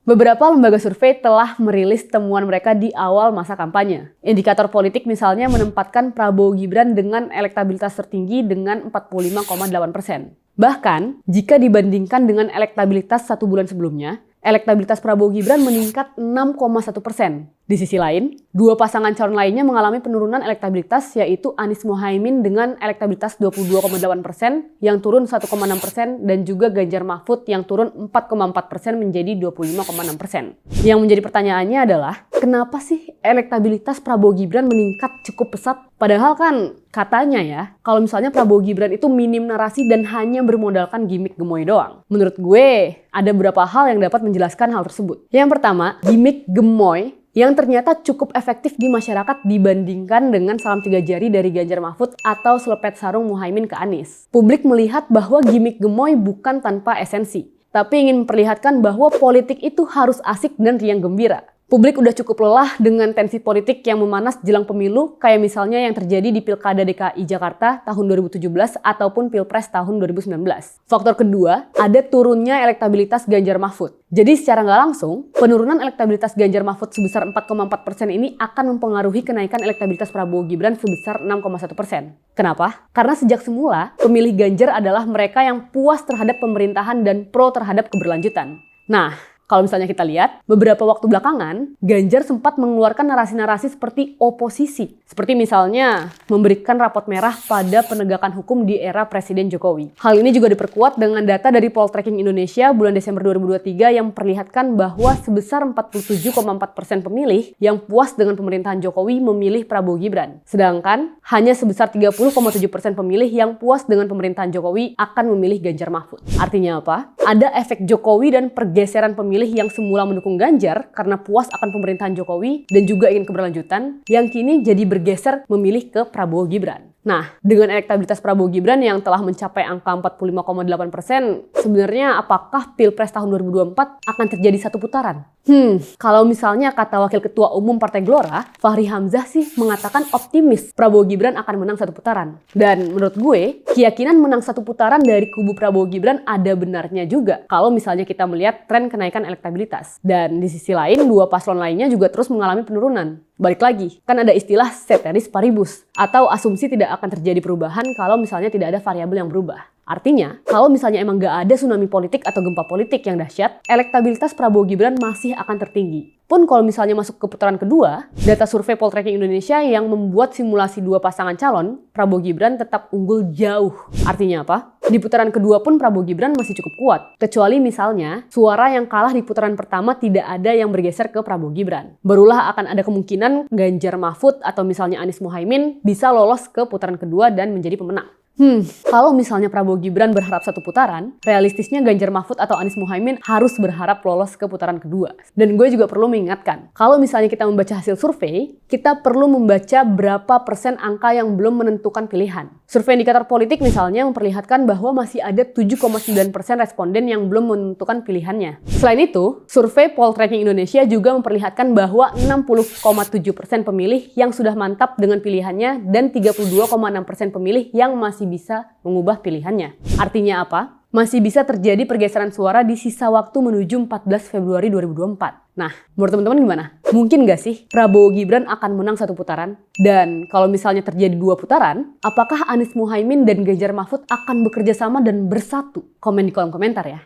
Beberapa lembaga survei telah merilis temuan mereka di awal masa kampanye. Indikator politik misalnya menempatkan Prabowo Gibran dengan elektabilitas tertinggi dengan 45,8%. Bahkan, jika dibandingkan dengan elektabilitas 1 bulan sebelumnya, elektabilitas Prabowo Gibran meningkat 6,1%. Di sisi lain, dua pasangan calon lainnya mengalami penurunan elektabilitas, yaitu Anies Mohaimin dengan elektabilitas 22,8% yang turun 1,6% dan juga Ganjar Mahfud yang turun 4,4% menjadi 25,6%. Yang menjadi pertanyaannya adalah, kenapa sih elektabilitas Prabowo Gibran meningkat cukup pesat? Padahal kan katanya ya, kalau misalnya Prabowo Gibran itu minim narasi dan hanya bermodalkan gimmick gemoy doang. Menurut gue, ada beberapa hal yang dapat menjelaskan hal tersebut. Yang pertama, gimmick gemoy yang ternyata cukup efektif di masyarakat dibandingkan dengan salam 3 jari dari Ganjar Mahfud atau selepet sarung Muhaimin ke Anies. Publik melihat bahwa gimmick gemoy bukan tanpa esensi, tapi ingin memperlihatkan bahwa politik itu harus asik dan riang gembira. Publik udah cukup lelah dengan tensi politik yang memanas jelang pemilu, kayak misalnya yang terjadi di Pilkada DKI Jakarta tahun 2017 ataupun Pilpres tahun 2019. Faktor kedua, ada turunnya elektabilitas Ganjar Mahfud. Jadi secara nggak langsung, penurunan elektabilitas Ganjar Mahfud sebesar 4,4% ini akan mempengaruhi kenaikan elektabilitas Prabowo Gibran sebesar 6,1%. Kenapa? Karena sejak semula, pemilih Ganjar adalah mereka yang puas terhadap pemerintahan dan pro terhadap keberlanjutan. Nah, kalau misalnya kita lihat, beberapa waktu belakangan, Ganjar sempat mengeluarkan narasi-narasi seperti oposisi. Seperti misalnya, memberikan rapot merah pada penegakan hukum di era Presiden Jokowi. Hal ini juga diperkuat dengan data dari Poltreking Indonesia bulan Desember 2023 yang memperlihatkan bahwa sebesar 47,4% pemilih yang puas dengan pemerintahan Jokowi memilih Prabowo Gibran. Sedangkan, hanya sebesar 30,7% pemilih yang puas dengan pemerintahan Jokowi akan memilih Ganjar Mahfud. Artinya apa? Ada efek Jokowi dan pergeseran pemilih yang semula mendukung Ganjar karena puas akan pemerintahan Jokowi dan juga ingin keberlanjutan, yang kini jadi bergeser memilih ke Prabowo Gibran. Nah, dengan elektabilitas Prabowo Gibran yang telah mencapai angka 45,8%, sebenarnya apakah Pilpres tahun 2024 akan terjadi satu putaran? Kalau misalnya kata Wakil Ketua Umum Partai Gelora, Fahri Hamzah sih mengatakan optimis Prabowo Gibran akan menang satu putaran. Dan menurut gue, keyakinan menang satu putaran dari kubu Prabowo Gibran ada benarnya juga kalau misalnya kita melihat tren kenaikan elektabilitas. Dan di sisi lain, dua paslon lainnya juga terus mengalami penurunan. Balik lagi, kan ada istilah ceteris paribus, atau asumsi tidak akan terjadi perubahan kalau misalnya tidak ada variabel yang berubah. Artinya, kalau misalnya emang gak ada tsunami politik atau gempa politik yang dahsyat, elektabilitas Prabowo Gibran masih akan tertinggi. Pun kalau misalnya masuk ke putaran kedua, data survei Poltreking Indonesia yang membuat simulasi dua pasangan calon, Prabowo Gibran tetap unggul jauh. Artinya apa? Di putaran kedua pun Prabowo Gibran masih cukup kuat. Kecuali misalnya, suara yang kalah di putaran pertama tidak ada yang bergeser ke Prabowo Gibran. Barulah akan ada kemungkinan Ganjar Mahfud atau misalnya Anies Mohaimin bisa lolos ke putaran kedua dan menjadi pemenang. Kalau misalnya Prabowo Gibran berharap satu putaran, realistisnya Ganjar Mahfud atau Anies Mohaimin harus berharap lolos ke putaran kedua. Dan gue juga perlu mengingatkan, kalau misalnya kita membaca hasil survei, kita perlu membaca berapa persen angka yang belum menentukan pilihan. Survei indikator politik misalnya memperlihatkan bahwa masih ada 7,9% responden yang belum menentukan pilihannya. Selain itu, survei Poltreking Indonesia juga memperlihatkan bahwa 60,7% pemilih yang sudah mantap dengan pilihannya dan 32,6% pemilih yang masih bisa mengubah pilihannya. Artinya apa? Masih bisa terjadi pergeseran suara di sisa waktu menuju 14 Februari 2024. Nah, menurut teman-teman gimana? Mungkin nggak sih Prabowo Gibran akan menang satu putaran? Dan kalau misalnya terjadi dua putaran, apakah Anies Mohaimin dan Ganjar Mahfud akan bekerja sama dan bersatu? Komen di kolom komentar ya.